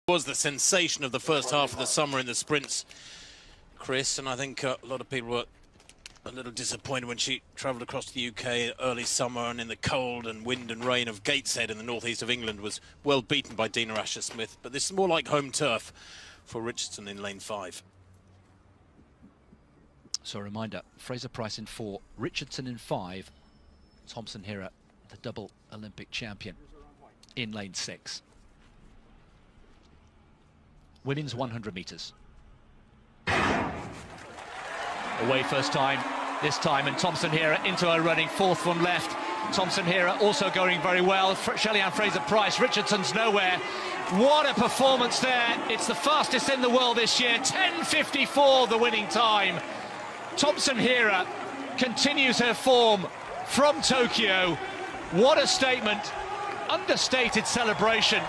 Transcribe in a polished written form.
Was the sensation of the first half of the summer in the sprints, Chris, and I think a lot of people were a little disappointed when she travelled across to the UK early summer and in the cold and wind and rain of Gateshead in the northeast of England was well beaten by Dina Asher-Smith. But this is more like home turf for Richardson in lane 5. So a reminder, Fraser-Price in 4, Richardson in 5, Thompson Heirah, the double Olympic champion, in lane 6. Women's 100 metres. Away first time, this time, and Thompson Heirah into her running, fourth from left. Thompson Heirah also going very well. Shelly-Ann Fraser-Price, Richardson's nowhere. What a performance there. It's the fastest in the world this year, 10:54 the winning time. Thompson Heirah continues her form from Tokyo. What a statement, understated celebration.